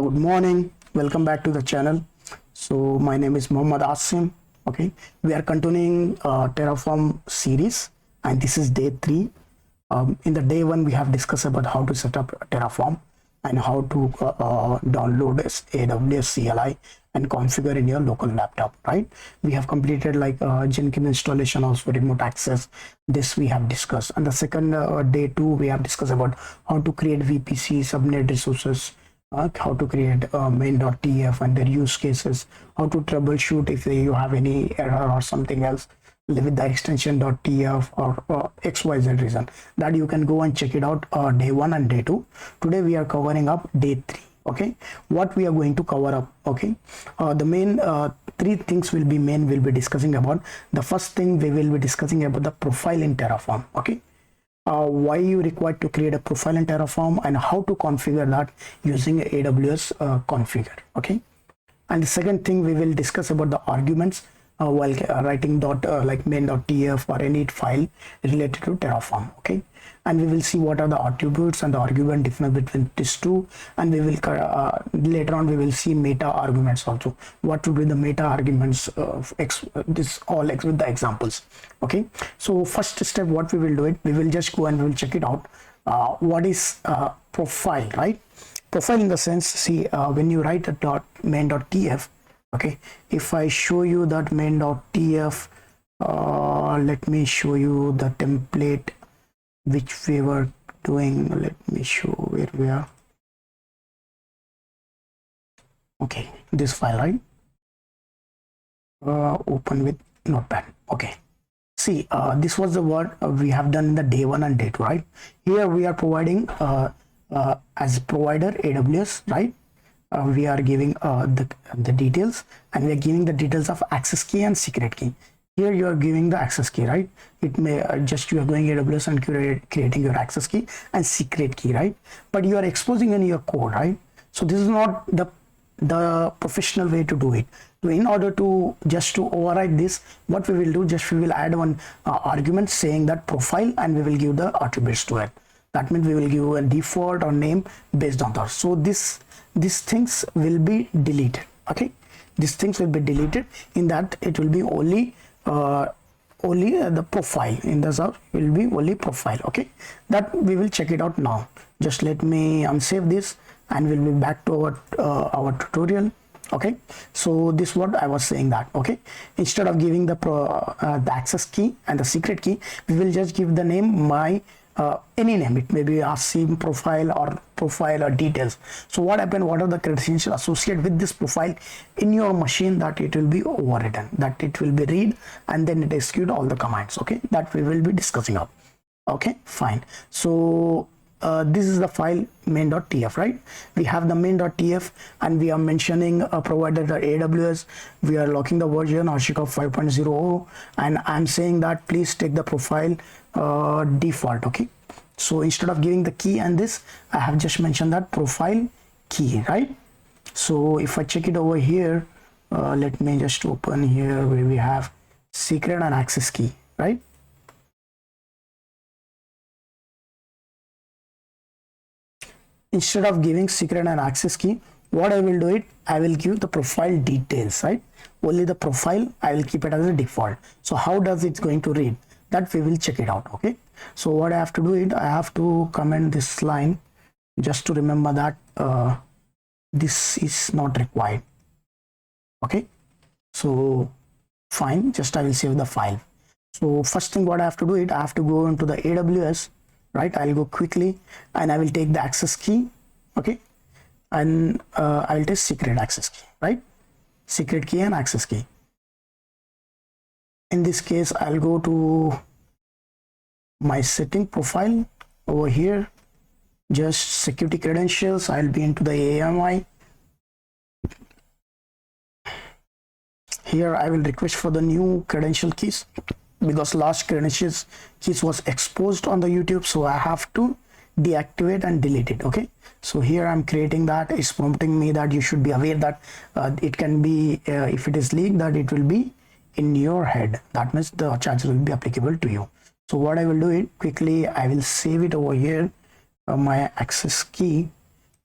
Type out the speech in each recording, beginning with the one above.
Good morning, welcome back to the channel. So my name is Mohammad Asim. Okay, we are continuing Terraform series, and this is day 3. In the day 1 we have discussed about how to set up Terraform and how to download AWS CLI and configure in your local laptop, right? We have completed like Jenkins installation, also remote access. This we have discussed. And the second day 2 we have discussed about how to create VPC subnet resources, how to create main.tf and their use cases, how to troubleshoot if you have any error or something else with the extension .tf or xyz reason. That you can go and check it out day 1 and day 2. Today we are covering up day 3. Okay, what we are going to cover up. Okay, the main 3 things will be discussing about. The first thing we will be discussing about the profile in Terraform. Okay, why you required to create a profile in Terraform and how to configure that using AWS configure. Okay, and the second thing we will discuss about the arguments while writing like main.tf or any file related to Terraform. Okay, and we will see what are the attributes and the argument difference between these two, and we will later on we will see meta arguments also. What would be the meta arguments of this all with the examples. Okay, so first step, what we will do it, we will just go and we will check it out. What is profile, right? Profile in the sense, see, when you write a main.tf, okay, if I show you that main.tf, let me show you the template which we were doing. Let me show where we are. Okay, this file, right? Open with notepad. Okay, see, this was the word we have done in the day 1 and day 2, right? Here we are providing as provider AWS, right? We are giving the details, and we are giving the details of access key and secret key. Here you are giving the access key, right? It may just you are going AWS and creating your access key and secret key, right? But you are exposing in your code, right? So this is not the professional way to do it. So in order to just to override this, what we will do, just we will add one argument saying that profile, and we will give the attributes to it. That means we will give a default or name based on that. So these things will be deleted. Okay, these things will be deleted. In that it will be only the profile. In the sub will be only profile. Okay, that we will check it out now. Just let me unsave this and we'll be back to our tutorial. Okay, so this what I was saying that, okay, instead of giving the access key and the secret key, we will just give the name any name. It may be Asim profile or details. So what happened, what are the credentials associated with this profile in your machine, that it will be overridden, that it will be read and then it execute all the commands. Okay, that we will be discussing up. Okay, fine. So this is the file main.tf, right? We have the main.tf and we are mentioning a provider the AWS. We are locking the version Archicad 5.0, and I'm saying that please take the profile default. Okay, so instead of giving the key and this, I have just mentioned that profile key, right? So if I check it over here, let me just open here where we have secret and access key, right? Instead of giving secret and access key, what I will do it, I will give the profile details, right? Only the profile, I will keep it as a default. So how does it going to read? That we will check it out. Okay, so what I have to do it, I have to comment this line just to remember that this is not required. Okay, so fine, just I will save the file. So first thing what I have to do it, I have to go into the AWS, right? I'll go quickly and I will take the access key. Okay, and I will take secret access key, right? Secret key and access key. In this case, I'll go to my setting profile over here, just security credentials. I'll be into the AMI. Here I will request for the new credential keys because last credentials keys was exposed on the YouTube, so I have to deactivate and delete it. Okay, so here I'm creating that. It's prompting me that you should be aware that it can be if it is leaked, that it will be in your head. That means the charges will be applicable to you. So what I will do it quickly, I will save it over here, my access key,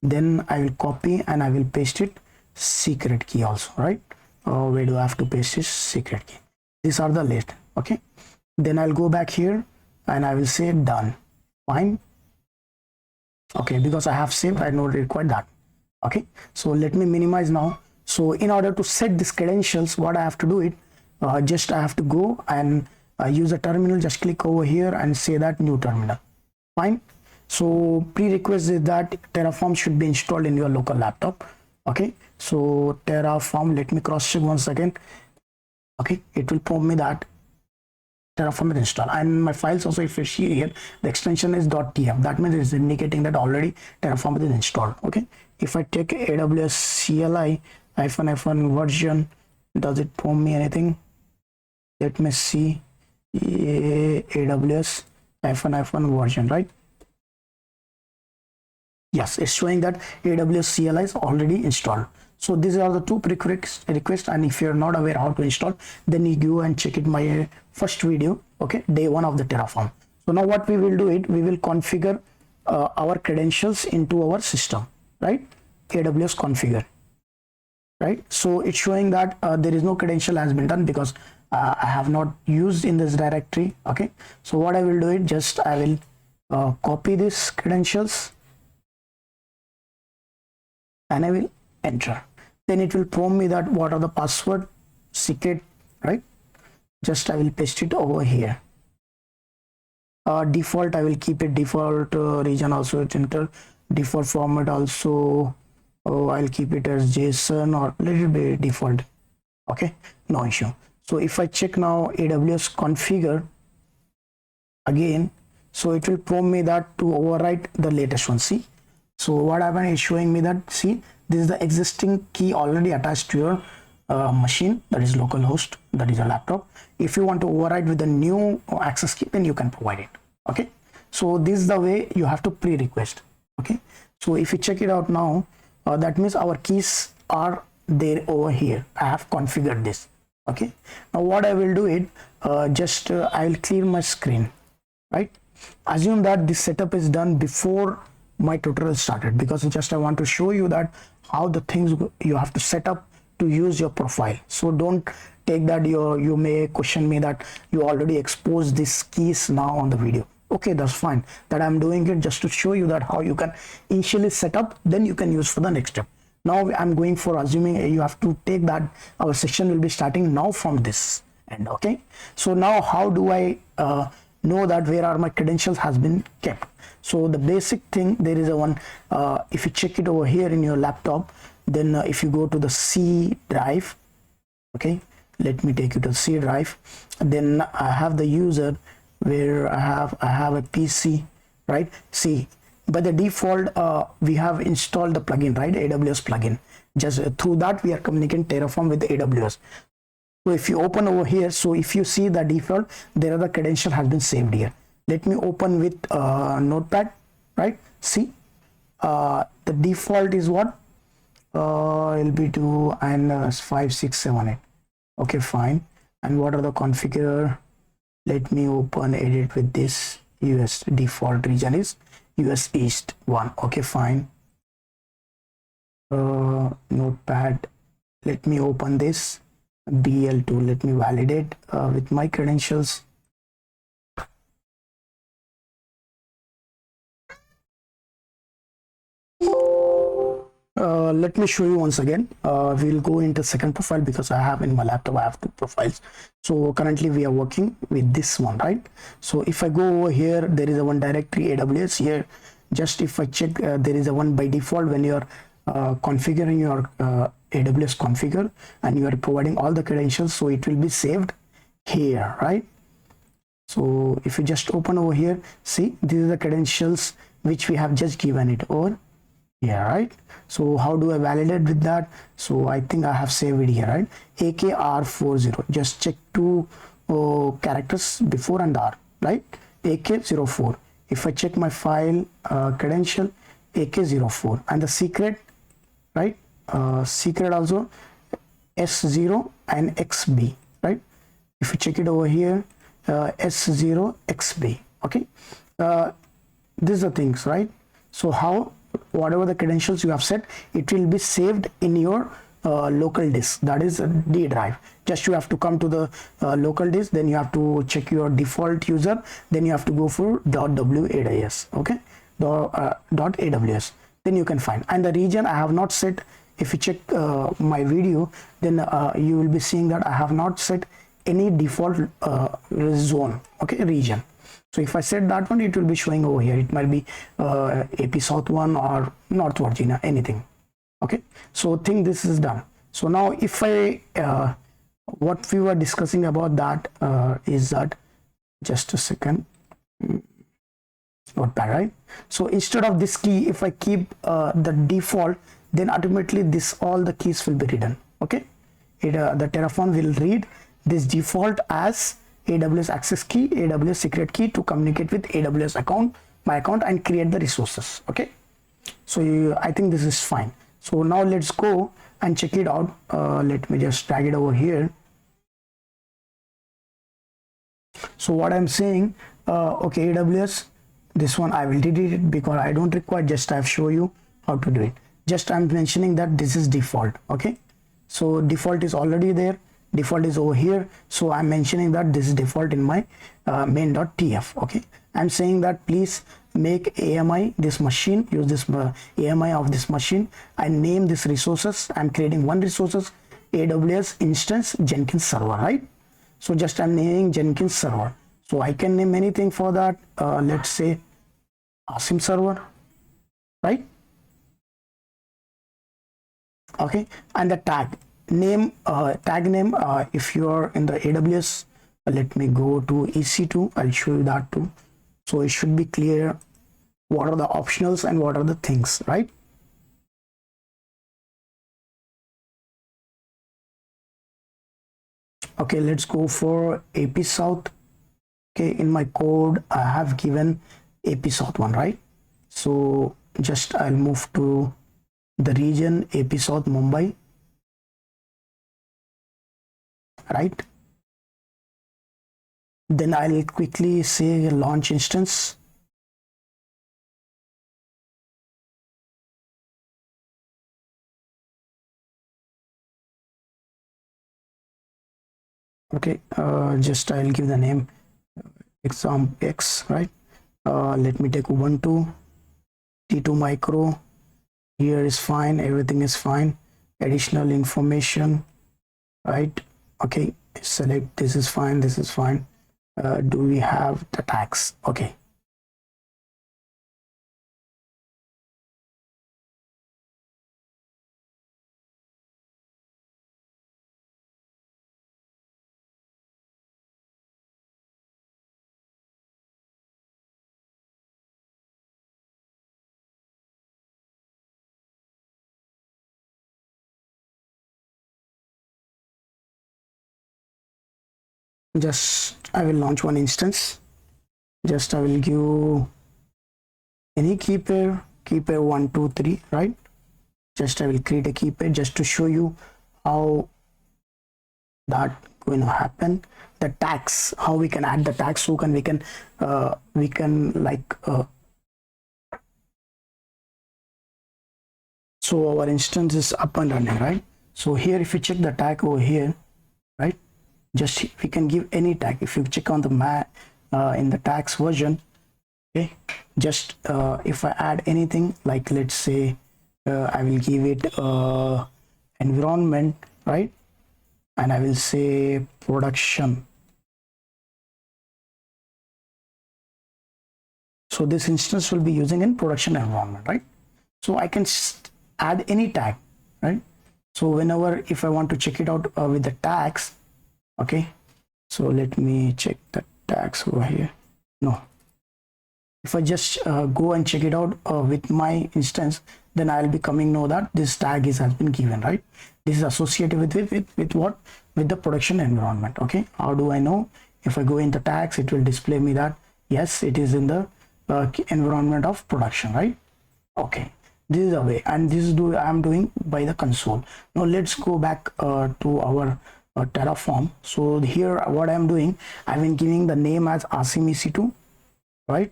then I will copy and I will paste it secret key also, right? Where do I have to paste this secret key? These are the list. Okay, then I'll go back here and I will say done. Fine. Okay, because I have saved, I don't require that. Okay, so let me minimize now. So in order to set these credentials, what I have to do it, just I have to go and use a terminal. Just click over here and say that new terminal. Fine. So prerequisite is that Terraform should be installed in your local laptop. Okay, so Terraform, let me cross check once again. Okay, it will prompt me that Terraform is installed, and my files also, if you see here, the extension is .tf. That means it's indicating that already Terraform is installed. Okay, if I take AWS CLI version, does it prompt me anything? Let me see. AWS version, right? Yes, it's showing that AWS CLI is already installed. So these are the two requests, and if you're not aware how to install, then you go and check it my first video. Okay, day 1 of the Terraform. So now what we will do it, we will configure our credentials into our system, right? AWS configure, right? So it's showing that there is no credential has been done because I have not used in this directory. Okay, so what I will do it, just I will copy these credentials and I will enter. Then it will prompt me that what are the password secret, right? Just I will paste it over here. Default, I will keep it default. Region also it's enter. Default format also, I'll keep it as JSON or little bit default. Okay, no issue. So if I check now AWS configure again, so it will prompt me that to overwrite the latest one. See, so what happened is showing me that, see, this is the existing key already attached to your machine, that is localhost, that is a laptop. If you want to override with the new access key, then you can provide it. Okay, so this is the way you have to pre-request. Okay, so if you check it out now, that means our keys are there over here. I have configured this. Okay, now what I will do it, just I will clear my screen, right? Assume that this setup is done before my tutorial started, because just I want to show you that how the things you have to set up to use your profile. So don't take that you may question me that you already exposed these keys now on the video. Okay, that's fine, that I'm doing it just to show you that how you can initially set up, then you can use for the next step. Now I'm going for assuming you have to take that our session will be starting now from this end. Okay, so now how do I know that where are my credentials has been kept? So the basic thing, there is a one, if you check it over here in your laptop, then if you go to the C drive, okay, let me take you to C drive, then I have the user where I have a PC, right? See, by the default we have installed the plugin, right? AWS plugin. Just through that we are communicating Terraform with the AWS. So if you open over here, so if you see the default, there are the credential has been saved here. Let me open with notepad, right? See, the default is what? LB2 and 5678. Okay, fine. And what are the configure? Let me open edit with this. US default region is US East 1. Okay, fine. Notepad, let me open this BL2. Let me validate with my credentials. Let me show you once again. We'll go into second profile because I have in my laptop I have two profiles. So currently we are working with this one, right? So if I go over here, there is a one directory AWS here. Just if I check, there is a one by default when you are configuring your AWS configure and you are providing all the credentials, so it will be saved here, right? So if you just open over here, see, these are the credentials which we have just given it over here, right? So how do I validate with that? So I think I have saved it here, right? AKR40. Just check two characters before and R, right? AK04. If I check my file credential, AK04, and the secret, right? Secret also S0 and XB, right? If you check it over here, S0 XB. Okay, these are things, right? So how whatever the credentials you have set, it will be saved in your local disk, that is a D drive. Just you have to come to the local disk, then you have to check your default user, then you have to go for .wads, okay, .aws, then you can find. And the region I have not set. If you check my video, then you will be seeing that I have not set any default zone, okay, region. So if I set that one, it will be showing over here. It might be AP South 1 or North Virginia, anything. Okay, so think this is done. So now if I what we were discussing about that is that, just a second, not bad, right? So instead of this key, if I keep the default, then automatically this all the keys will be written. Okay, the Terraform will read this default as AWS access key, AWS secret key to communicate with AWS account, my account, and create the resources. Okay, so I think this is fine. So now let's go and check it out. Let me just drag it over here. So what I'm saying, okay, AWS, this one I will delete it because I don't require, just I've show you how to do it. Just I'm mentioning that this is default. Okay, so default is already there, default is over here, so I'm mentioning that this is default in my main.tf. okay, I'm saying that please make AMI this machine, use this AMI of this machine, and name this resources. I'm creating one resources, AWS instance Jenkins server, right? So just I'm naming Jenkins server. So I can name anything for that. Let's say Asim server, right? Okay, and the tag name, if you are in the AWS, let me go to ec2, I'll show you that too. So it should be clear what are the optionals and what are the things, right? Okay, let's go for AP South. Okay, in my code I have given AP South 1, right? So just I'll move to the region AP South Mumbai, right? Then I'll quickly say launch instance. Okay, just I'll give the name exam X, right? Let me take Ubuntu T2 micro. Here is fine, everything is fine. Additional information, right? Okay, select this is fine, this is fine. Do we have the tags? Okay, just I will launch one instance. Just I will give any key pair 1 2 3, right? Just I will create a key pair just to show you how that going to happen. The tags, how we can add the tags, so we can like so our instance is up and running, right? So here if you check the tag over here, right, just we can give any tag. If you check on the map in the tags version, okay, just if I add anything, like let's say I will give it environment, right, and I will say production. So this instance will be using in production environment, right? So I can add any tag, right? So whenever if I want to check it out with the tags, okay, so let me check the tags over here. No, if I just go and check it out with my instance, then I'll be coming know that this tag has been given, right? This is associated with what? With the production environment. Okay, how do I know? If I go in the tags, it will display me that yes, it is in the environment of production, right? Okay, this is the way, and this is I'm doing by the console. Now let's go back to our Terraform. So here what I'm doing, I've been giving the name as Asim ec2, right?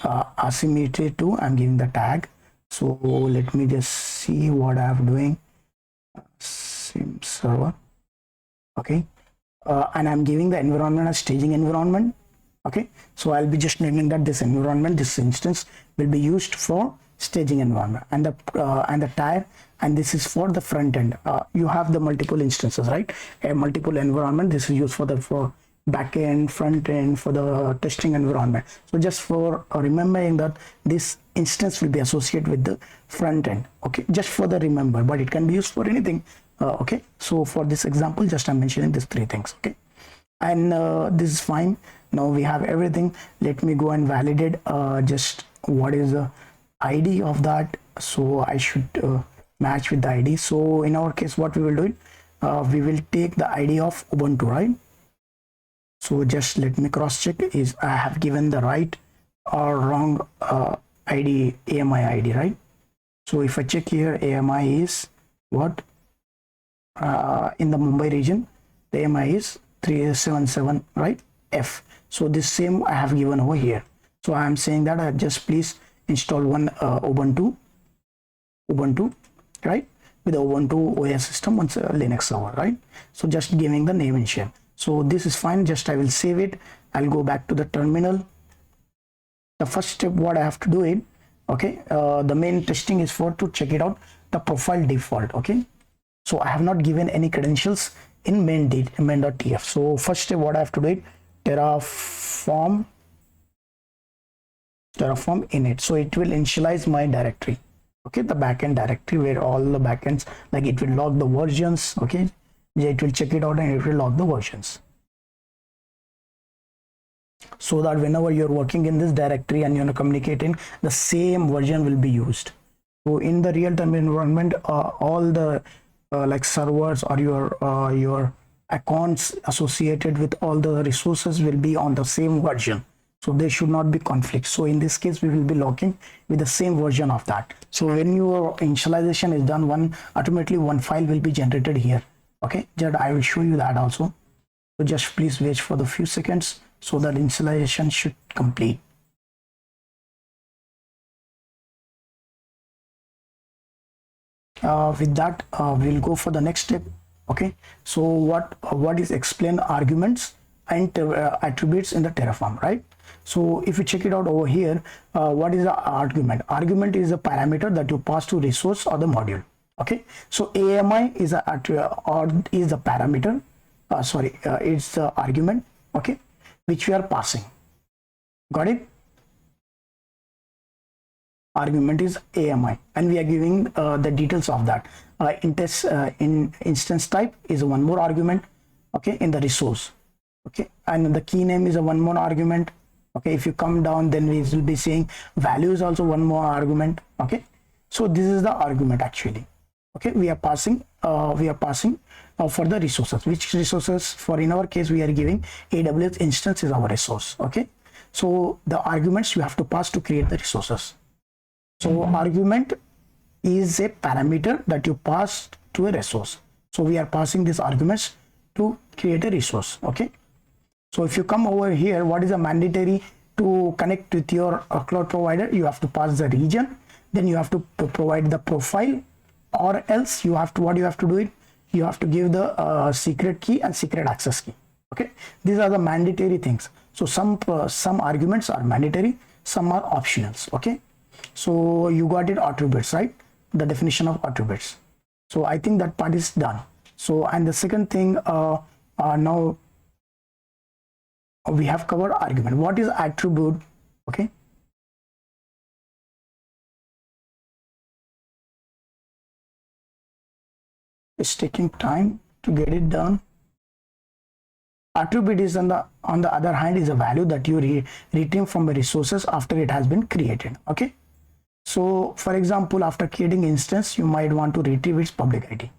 Asim ec2, I'm giving the tag. So let me just see what I am doing. Sim server. Okay. And I'm giving the environment as staging environment. Okay, so I'll be just naming that this environment, this instance will be used for staging environment, and the tire, and this is for the front end. You have the multiple instances, right? A multiple environment. This is used for back end, front end, for the testing environment. So just for remembering that this instance will be associated with the front end. Okay, just for the remember, but it can be used for anything. Okay, so for this example, just I'm mentioning these three things. Okay, and this is fine. Now we have everything. Let me go and validate just what is the ID of that. So I should match with the ID. So in our case, what we will do it, we will take the ID of Ubuntu, right? So just let me cross check is I have given the right or wrong ID, AMI ID, right? So if I check here, AMI is what? In the Mumbai region, the AMI is 377, right? F. So this same I have given over here. So I am saying that I just please install one Ubuntu, right? With the Ubuntu OS system on Linux server, right? So just giving the name and share. So this is fine. Just I will save it. I'll go back to the terminal. The first step what I have to do it. Okay. The main testing is for to check it out the profile default. Okay. So I have not given any credentials in main.tf. So first step what I have to do it, Terraform init. So it will initialize my directory. Okay, the backend directory where all the backends, like it will log the versions. Okay, it will check it out and it will log the versions. So that whenever you're working in this directory and you're communicating, the same version will be used. So in the real-time environment, all the like servers or your accounts associated with all the resources will be on the same version, so there should not be conflict. So in this case we will be logging with the same version of that. So when your initialization is done, automatically one file will be generated here. Okay, just I will show you that also. So just please wait for the few seconds so that initialization should complete. With that we'll go for the next step. Okay, so what is explain arguments and attributes in the Terraform, right? So if you check it out over here, what is the argument? Argument is a parameter that you pass to resource or the module. Okay, so AMI is a is the parameter, it's the argument, okay, which we are passing. Got it? Argument is AMI, and we are giving the details of that. In instance type is one more argument, okay, in the resource, okay, and the key name is a one more argument. Okay, if you come down, then we will be saying value is also one more argument. Okay, so this is the argument actually. Okay, we are passing for the resources. Which resources? For in our case, we are giving AWS instance is our resource. Okay, so the arguments you have to pass to create the resources. So argument is a parameter that you pass to a resource. So we are passing these arguments to create a resource. Okay. So if you come over here, what is a mandatory to connect with your cloud provider? You have to pass the region, then you have to provide the profile, or else you have to, what you have to do it, you have to give the secret key and secret access key. Okay. These are the mandatory things. So some arguments are mandatory, some are optionals. Okay. So you got it, attributes, right? The definition of attributes. So I think that part is done. So, and the second thing, now we have covered argument. What is attribute? Okay. It's taking time to get it done. Attribute is on the other hand is a value that you retrieve from the resources after it has been created. Okay. So for example, after creating instance, you might want to retrieve its public ID.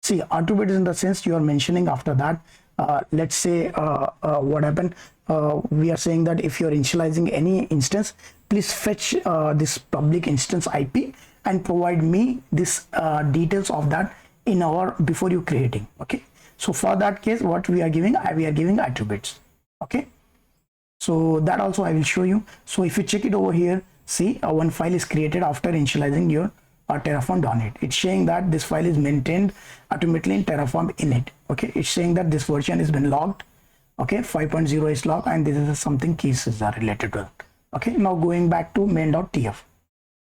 See, attribute is in the sense you are mentioning after that. Let's say what happened. We are saying that if you are initializing any instance, please fetch this public instance IP and provide me this details of that in our before you creating. Okay. So for that case, what we are giving attributes. Okay. So that also I will show you. So if you check it over here, see one file is created after initializing your Terraform.net. It's saying that this file is maintained automatically in Terraform Init. Okay, it's saying that this version has been logged. Okay, 5.0 is logged, and this is something cases are related to it. Okay, now going back to main.tf.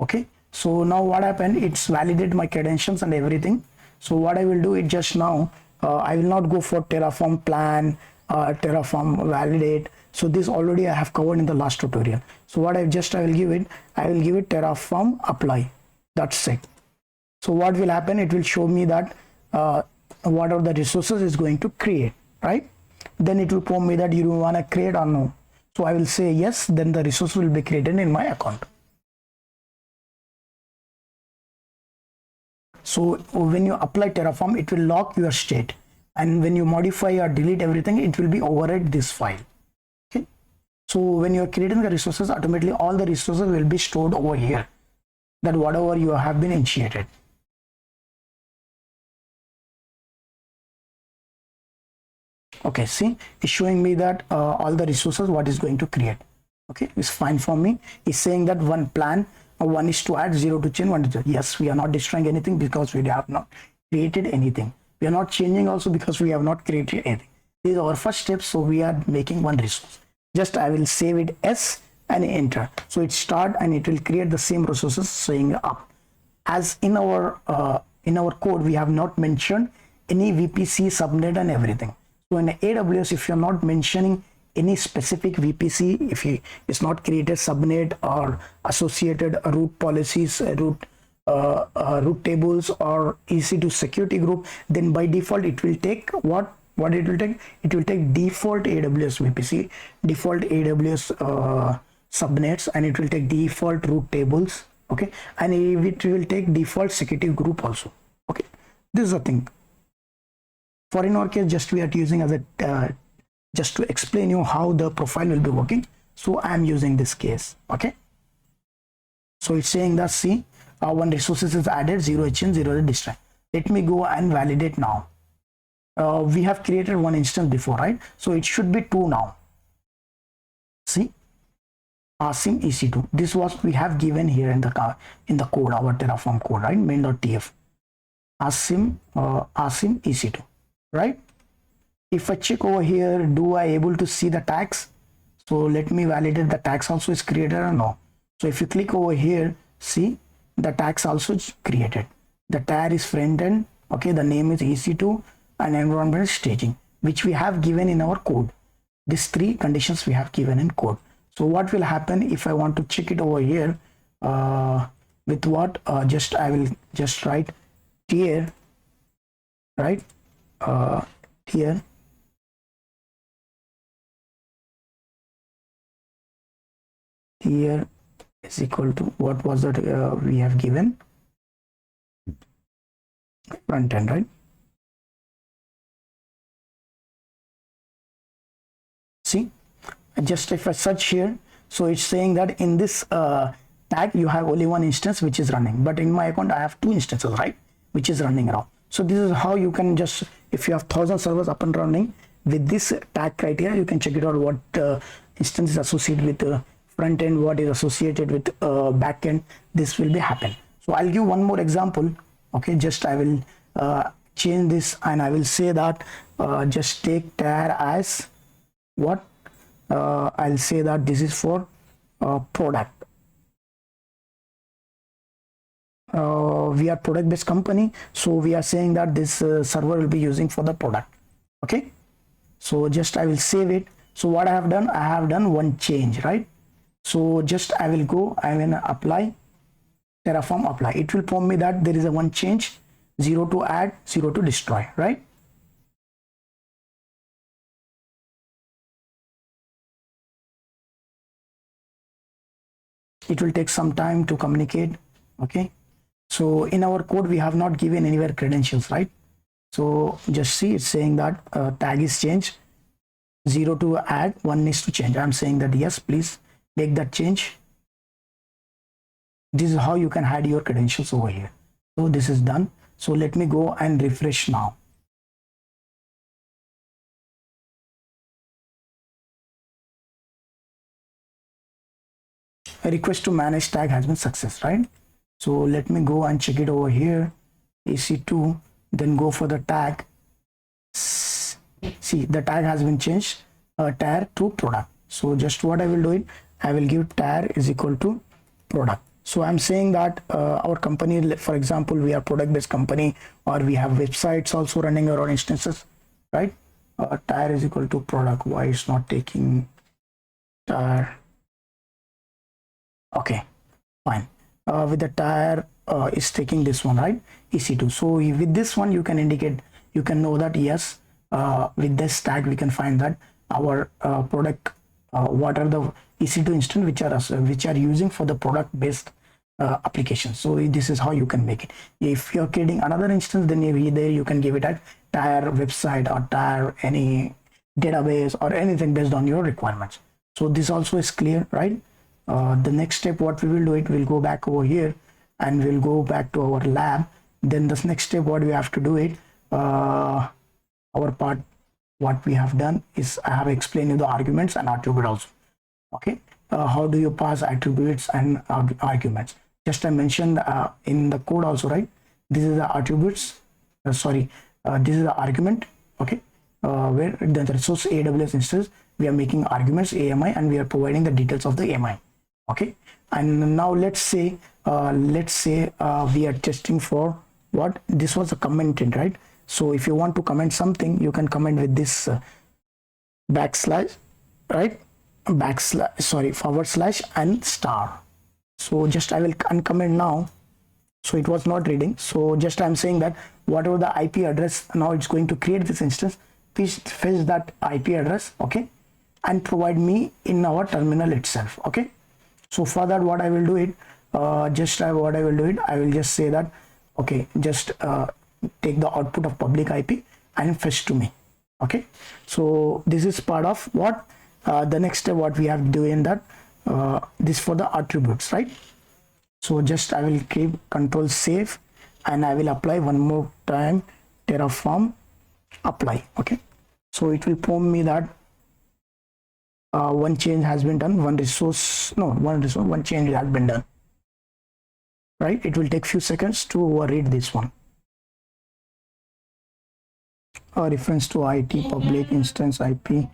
Okay, so now what happened, it's validated my credentials and everything. So what I will do is just now I will not go for Terraform plan, Terraform validate. So this already I have covered in the last tutorial. So what I will give it Terraform apply. That's it. So what will happen, it will show me that what are the resources is going to create, right? Then it will prompt me that you want to create or no. So I will say yes, then the resource will be created in my account. So when you apply Terraform, it will lock your state, and when you modify or delete everything, it will be override this file. Okay, so when you are creating the resources, automatically all the resources will be stored over here, that whatever you have been initiated. Okay, see, it's showing me that all the resources what is going to create. Okay, it's fine for me. It's saying that one plan, one is to add, 0 to change, 1 to change. Yes, we are not destroying anything because we have not created anything. We are not changing also because we have not created anything. This is our first step, so we are making one resource. Just I will save it S and enter. So it start and it will create the same resources saying up. As in our code, we have not mentioned any VPC subnet and everything. So in AWS, if you're not mentioning any specific VPC, if it's not created subnet or associated root policies, root tables or EC2 security group, then by default it will take what it will take. It will take default AWS VPC, default AWS subnets, and it will take default root tables. Okay, and it will take default security group also. Okay, this is the thing. For in our case, just we are using as a just to explain you how the profile will be working. So I am using this case. Okay, so it's saying that see, one resources is added, 0 HN, 0 destroy. Let me go and validate now. We have created one instance before, right? So it should be 2 now. See, asim ec2. This was we have given here in the code, our Terraform code, right? main.tf asim ec2, right? If I check over here, do I able to see the tags? So let me validate the tags also is created or no. So if you click over here, see the tags also is created. The tag is front end. Okay, the name is ec2 and environment is staging, which we have given in our code. These 3 conditions we have given in code. So what will happen if I want to check it over here with what? I will just write tier, right? Tier here is equal to what was that we have given front end, right? See, just if I search here, so it's saying that in this tag you have only one instance which is running, but in my account I have 2 instances, right, which is running around. So this is how you can just, if you have 1000 servers up and running with this tag criteria, you can check it out what instance is associated with front end, what is associated with back end. This will be happen. So I'll give one more example. Okay, just I will change this and I will say that just take tag as what I'll say that this is for product. We are product based company, so we are saying that this server will be using for the product. Okay, so just I will save it. So what I have done one change, right? So just I will go, I will apply Terraform apply. It will prompt me that there is a one change, 0 to add, 0 to destroy, right? It will take some time to communicate. Okay, so in our code we have not given anywhere credentials, right? So just see, it's saying that tag is changed, 0 to add, 1 needs to change. I'm saying that yes, please make that change. This is how you can hide your credentials over here. So this is done. So let me go and refresh now. request to manage tag has been success, right? So let me go and check it over here, ec2, then go for the tag. See, the tag has been changed, tar to product. So just what I will do it, I will give tar is equal to product. So I'm saying that our company, for example, we are product based company, or we have websites also running around instances, right? Tar is equal to product. Why it's not taking tar? Okay, fine. With the tar is taking this one, right? ec2. So with this one you can indicate, you can know that yes, with this tag we can find that our product, what are the ec2 instance which are using for the product based application. So this is how you can make it. If you're creating another instance, then either you can give it a tar website or tar any database or anything based on your requirements. So this also is clear, right? The next step what we will do, it will go back over here and we'll go back to our lab. Then this next step what we have to do it, our part what we have done is I have explained you the arguments and attribute also. Okay, how do you pass attributes and arguments? Just I mentioned in the code also, right? This is the attributes, this is the argument. Okay, where the resource AWS instance we are making arguments AMI and we are providing the details of the AMI. Okay, and now let's say we are testing for what this was a commented, right? So if you want to comment something, you can comment with this backslash, right? Backslash / and star. So just I will uncomment now. So it was not reading. So just I'm saying that whatever the IP address, now it's going to create this instance. Please fetch that IP address, okay, and provide me in our terminal itself. Okay. So for that, what I will do it, I will just say that, okay, just take the output of public IP and fetch to me. Okay. So this is part of what the next step what we have to do in that, this for the attributes, right? So just I will keep control save and I will apply one more time Terraform apply. Okay. So it will prompt me that one change has been done, one change has been done, right? It will take few seconds to read this one. Reference to IT public instance IP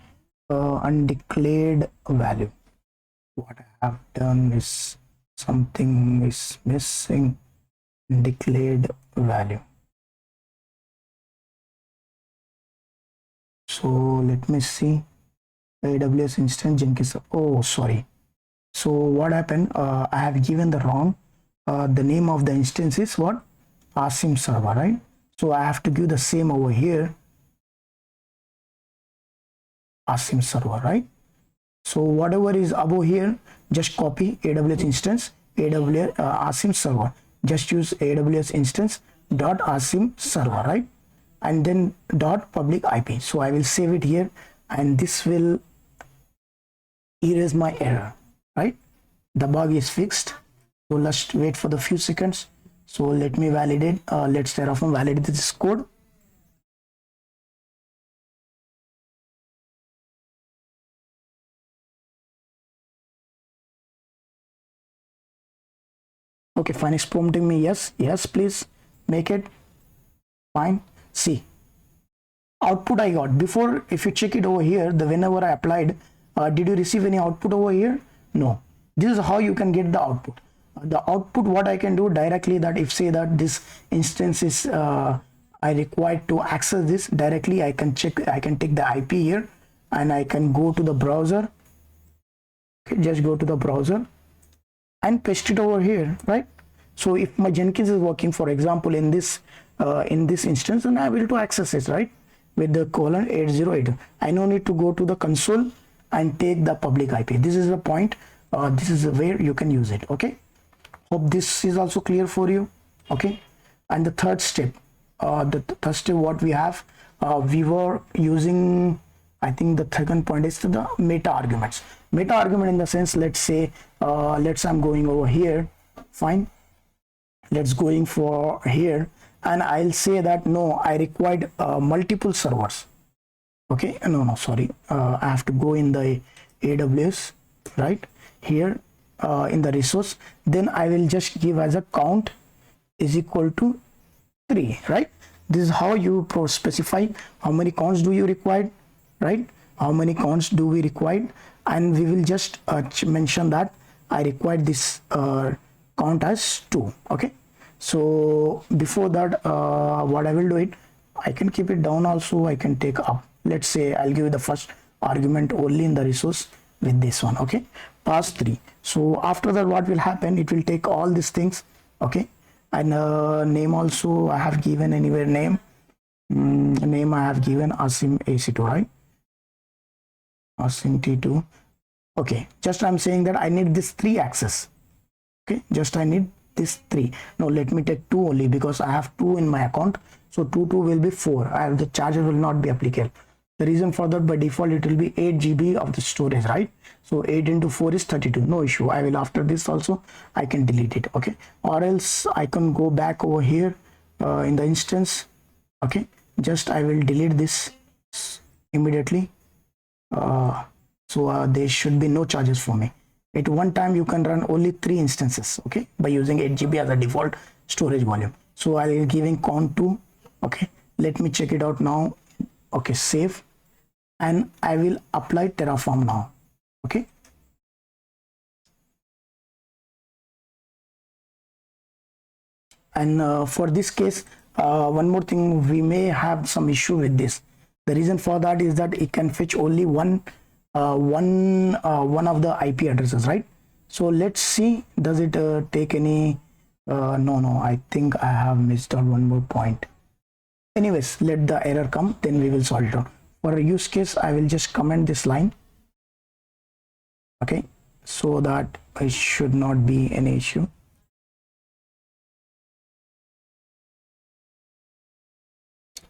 undeclared value. What I have done is something is missing, declared value. So let me see. AWS instance Jenkins. Oh, sorry. So what happened? I have given the wrong. The name of the instance is what? ASIM server, right? So I have to give the same over here. ASIM server, right? So whatever is above here, just copy AWS instance, AWS ASIM server. Just use AWS instance dot ASIM server, right? And then dot public IP. So I will save it here, and this will erase my error, right? The bug is fixed. So let's wait for the few seconds. So let me validate. Let's Terraform validate this code. Okay, fine. It's prompting me yes, please make it. Fine. See, output I got before. If you check it over here, the whenever I applied, did you receive any output over here? No. This is how you can get the output. The output what I can do directly, that if say that this instance is I required to access this directly, I can check, I can take the IP here and I can go to the browser. Okay, just go to the browser and paste it over here, right? So if my Jenkins is working, for example, in this instance, then I will to access it, right, with the colon 8082. I no need to go to the console and take the public IP. This is the point. This is where you can use it. Okay, hope this is also clear for you. Okay, and the third step, what we have, we were using, I think the second point is the meta arguments. Meta argument in the sense, let's say I'm going over here, fine, let's going for here, and I'll say that no, I required multiple servers. Okay, no, sorry, I have to go in the AWS, right here, in the resource, then I will just give as a count is equal to 3, right? This is how you specify how many counts do you require, right? How many counts do we require, and we will just mention that I require this count as 2. Okay, so before that, what I will do it, I can keep it down also, I can take up. Let's say I'll give the first argument only in the resource with this one. Okay, pass 3. So after that, what will happen, it will take all these things. Okay, and name also I have given anywhere name. Name I have given Asim AC2, right? Asim T2. Okay, just I'm saying that I need this 3 access. Okay, just I need this 3. Now let me take 2 only, because I have 2 in my account. So 2 will be 4. The charges will not be applicable. The reason for that, by default it will be 8 GB of the storage, right? So 8 into 4 is 32. No issue. I will, after this also I can delete it. Okay, or else I can go back over here in the instance. Okay, just I will delete this immediately. So there should be no charges for me. At one time you can run only 3 instances, okay, by using 8 GB as a default storage volume. So I will giving count 2. Okay, let me check it out now. Okay, save, and I will apply Terraform now. Okay, and for this case, one more thing, we may have some issue with this. The reason for that is that it can fetch only one of the IP addresses, right? So let's see, does it take any no, I think I have missed out one more point. Anyways, let the error come, then we will solve it out. For a use case, I will just comment this line. Okay, so that it should not be any issue.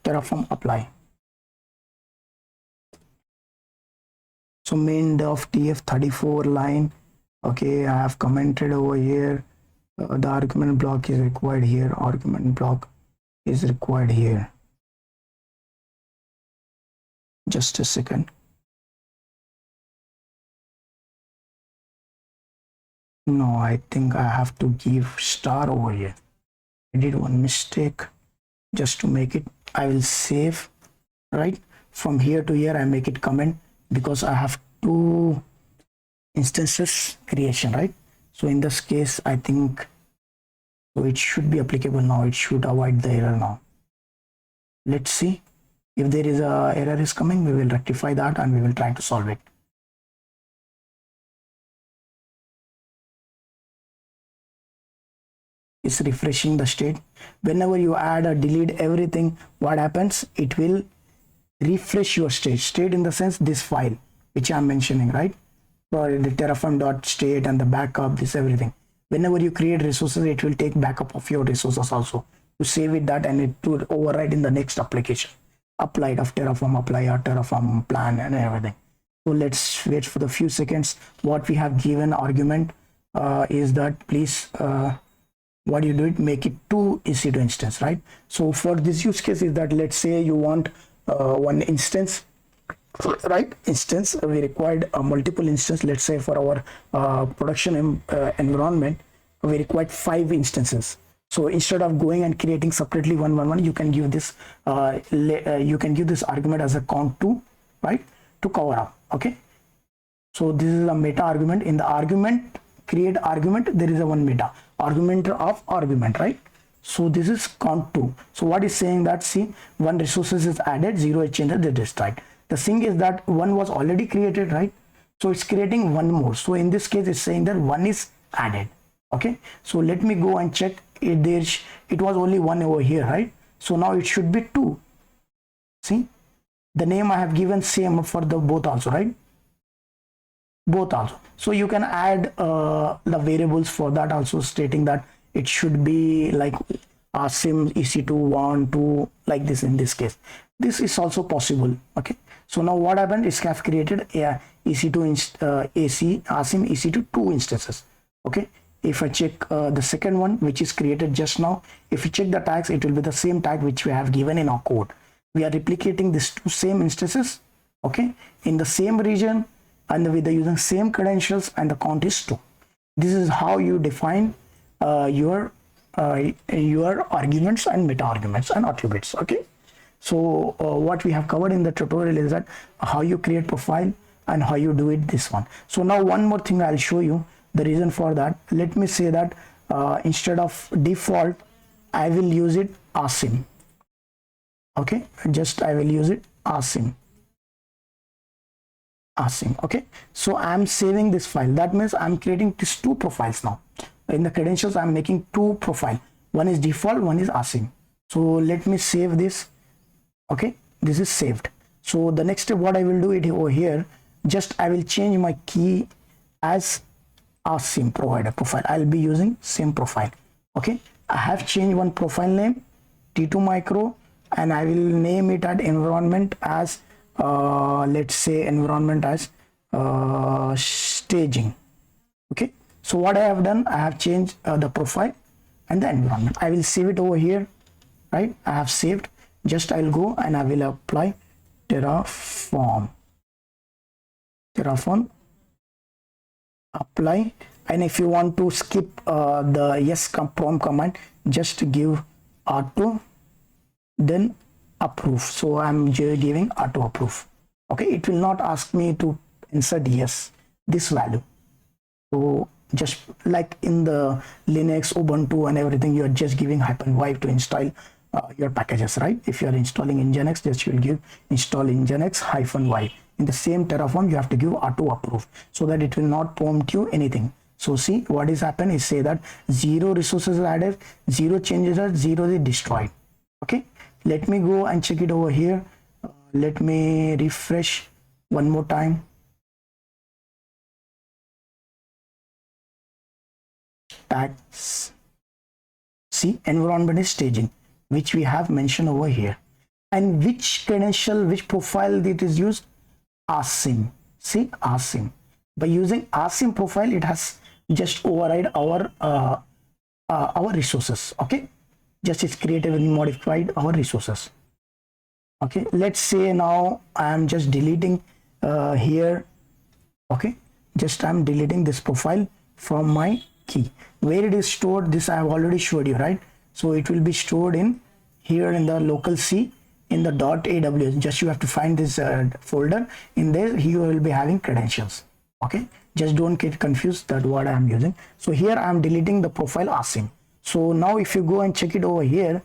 Terraform apply. So main.tf 34 line. Okay, I have commented over here. The argument block is required here. Argument block is required here. Just a second. No, I think I have to give star over here. I did one mistake. Just to make it, I will save, right? From here to here, I make it comment, because I have 2 instances creation, right? So in this case, I think so it should be applicable now. It should avoid the error now. Let's see if there is a error is coming. We will rectify that and we will try to solve it. It's refreshing the state. Whenever you add or delete everything, what happens? It will refresh your state in the sense this file which I'm mentioning, right? For the terraform.state and the backup, this everything. Whenever you create resources, it will take backup of your resources also to save it that, and it to override in the next application. Applied of Terraform apply or Terraform plan and everything. So let's wait for the few seconds. What we have given argument is that please what you do it, make it 2 EC2 instance, right? So for this use case is that, let's say you want one instance, right? Instance, we required a multiple instance. Let's say for our production environment, we required 5 instances. So instead of going and creating separately one, you can give this argument as a count 2, right, to cover up. Okay, so this is a meta argument. In the argument, create argument, there is a one meta argument of argument, right? So this is count 2. So what is saying that, see, 1 resources is added, 0 is changed, they destroyed. The thing is that 1 was already created, right? So it's creating 1 more. So in this case, it's saying that 1 is added. Okay, so let me go and check it. It was only 1 over here, right? So now it should be 2. See, the name I have given same for the both also, right? Both also. So you can add the variables for that also, stating that it should be like sim ec2 1 2 like this. In this case, this is also possible. Okay, so now what happened is I have created a ec2 ac asim ec2 2 instances. Okay, if I check the second one which is created just now, if you check the tags, it will be the same tag which we have given in our code. We are replicating these 2 same instances, okay, in the same region and with the using same credentials, and the count is 2. This is how you define your arguments and meta arguments and attributes. Okay, so what we have covered in the tutorial is that how you create profile and how you do it this one. So now one more thing I'll show you the reason for that. Let me say that instead of default I will use it async. Okay, just I will use it async. Okay, so I'm saving this file. That means I'm creating these two profiles now. In the credentials I'm making two profile. One is default, one is async. So let me save this. Okay, this is saved. So the next step what I will do it over here, just I will change my key as async provider profile. I'll be using same profile. Okay, I have changed one profile name T2 micro, and I will name it at environment as let's say environment as staging. Okay, so what I have done, I have changed the profile and the environment. I will save it over here, right? I have saved. Just I'll go and I will apply Terraform apply. And if you want to skip the yes prompt command, just give auto then approve. So I'm giving auto approve. Okay, it will not ask me to insert yes this value. So just like in the Linux, Ubuntu and everything, you are just giving -y to install your packages, right? If you are installing Nginx, just you will give install Nginx -y. In the same Terraform you have to give auto approve so that it will not prompt you anything. So see what is happened is say that 0 resources added, 0 changes are, 0 is destroyed. Okay, let me go and check it over here. Let me refresh one more time. Tags. See, environment is staging, which we have mentioned over here. And which credential, which profile it is used? Async. See, async. By using async profile, it has just override our resources. Okay, just it's created and modified our resources. Okay, let's say now I am just deleting here. Okay, just I'm deleting this profile from my key. Where it is stored, this I have already showed you, right? So it will be stored in here in the local C in the .aws. Just you have to find this folder. In there you will be having credentials. Okay, just don't get confused that what I am using. So here I am deleting the profile async. So now if you go and check it over here,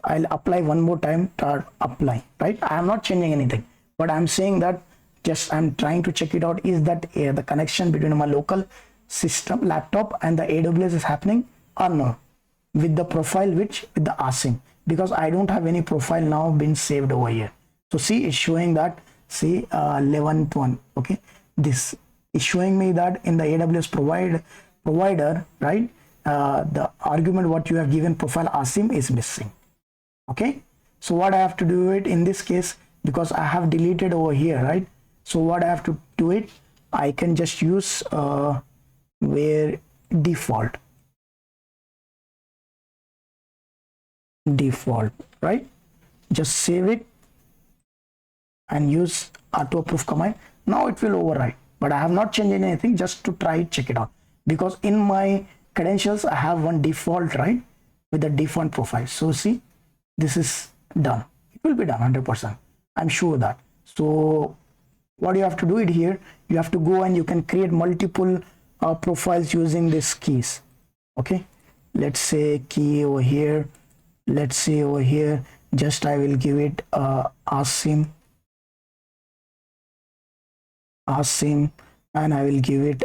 I'll apply one more time to apply, right? I am not changing anything, but I'm saying that just I'm trying to check it out. Is that the connection between my local system laptop and the AWS is happening or no with the profile with the async, because I don't have any profile now been saved over here. So see, it's showing that, see 11th one. Okay, this is showing me that in the AWS provider, right, the argument what you have given profile async is missing. Okay, so what I have to do it in this case, because I have deleted over here, right? So what I have to do it, I can just use where default, right? Just save it and use auto approve command. Now it will override, but I have not changed anything, just to try check it out, because in my credentials I have one default, right, with the default profile. So see, this is done. It will be done 100%. I'm sure that. So what you have to do it here, you have to go and you can create multiple profiles using these keys. Okay, let's say key over here, let's say over here, just I will give it async, and I will give it.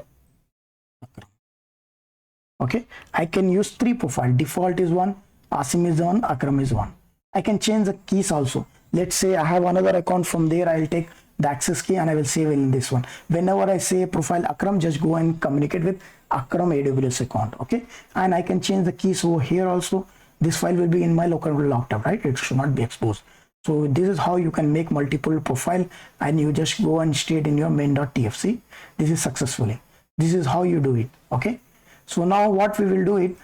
Okay, I can use 3 profile. Default is one, Asim is one, Akram is one. I can change the keys also. Let's say I have another account, from there I'll take the access key and I will save in this one. Whenever I say profile Akram, just go and communicate with Akram AWS account. Okay, and I can change the keys over here also. This file will be in my local laptop, right? It should not be exposed. So this is how you can make multiple profile, and you just go and state in your main.tf. See, this is successfully. This is how you do it. Okay, so now what we will do it,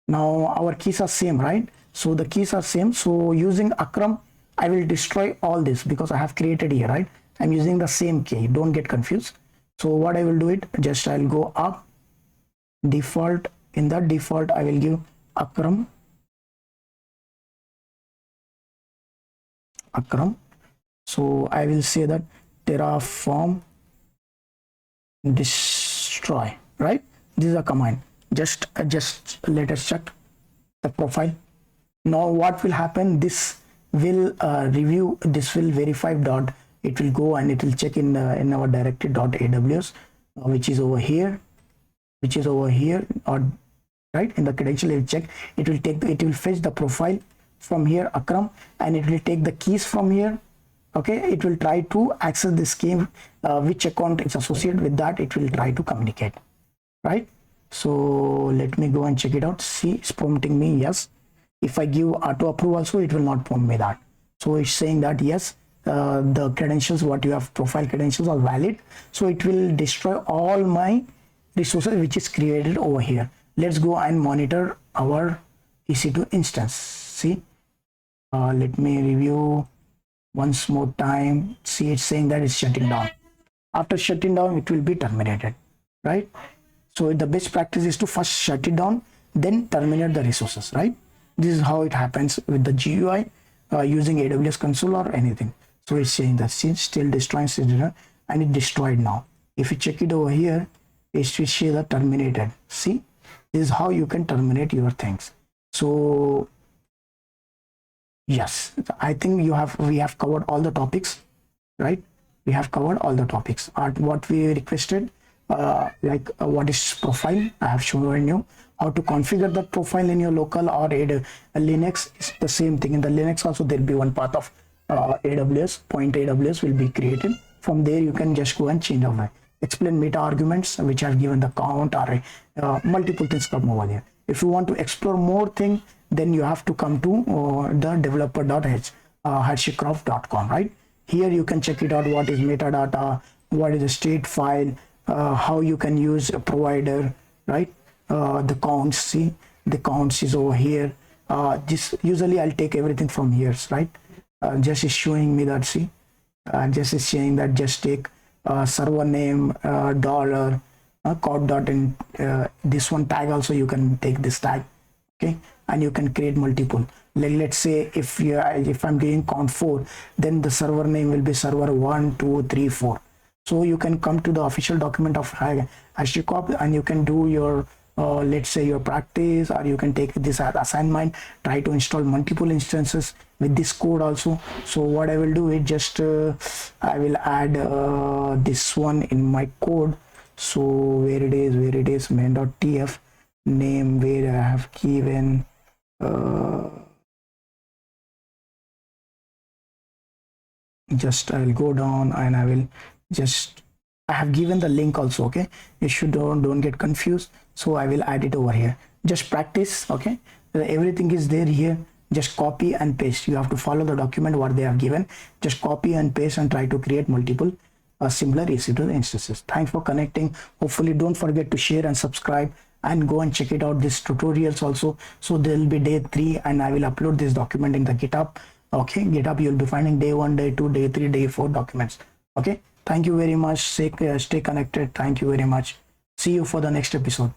now our keys are same, right? So the keys are same. So using Akram, I will destroy all this because I have created here, right? I'm using the same key. Don't get confused. So what I will do it, just I'll go up default. In the default I will give Akram. So I will say that Terraform destroy, right? This is a command. Just let us check the profile. Now what will happen, this will review, this will verify dot, it will go and it will check in our directory .aws, which is over here, or right in the credential. It will check, it will take it will fetch the profile from here, Akram, and it will take the keys from here. Okay, it will try to access this scheme, which account is associated with that, it will try to communicate, right? So let me go and check it out. See, it's prompting me yes. If I give auto approve also, it will not prompt me that. So it's saying that yes, the credentials what you have, profile credentials, are valid. So it will destroy all my resources which is created over here. Let's go and monitor our ec2 instance. See, let me review once more time. See, it's saying that it's shutting down. After shutting down, it will be terminated, right? So the best practice is to first shut it down, then terminate the resources, right? This is how it happens with the GUI using AWS console or anything. So it's saying that it's still destroying, and it destroyed now. If you check it over here, it will say that terminated. See, this is how you can terminate your things. So yes, I think we have covered all the topics, right? We have covered all the topics. What we requested, what is profile, I have shown you how to configure that profile in your local or a Linux. Is the same thing. In the Linux also there will be one path of AWS, point AWS will be created. From there you can just go and change over. Explain meta arguments which have given the count or multiple things come over there. If you want to explore more thing, then you have to come to the developer.hashicraft.com, right? Here you can check it out, what is metadata, what is the state file, how you can use a provider, right? The counts, see, the counts is over here. This usually I'll take everything from here, right? Just is showing me that, see, just is saying that just take server name, dollar, code dot, and this one tag also you can take this tag, okay? And you can create multiple. Like let's say if I'm doing count 4, then the server name will be server 1 2 3 4. So you can come to the official document of HashiCorp and you can do your let's say your practice, or you can take this as assignment, try to install multiple instances with this code also. So what I will do is just I will add this one in my code. So where it is main.tf name, where I have given just I'll go down and I will just, I have given the link also, okay? You should don't get confused. So I will add it over here. Just practice, okay? Everything is there here. Just copy and paste. You have to follow the document what they have given. Just copy and paste and try to create multiple similar ec2 instances. Thanks for connecting. Hopefully don't forget to share and subscribe and go and check it out, these tutorials also. So there will be day 3 and I will upload this document in the GitHub. Okay, GitHub, you'll be finding day 1, day 2, day 3, day 4 documents. Okay, thank you very much. Stay connected. Thank you very much. See you for the next episode.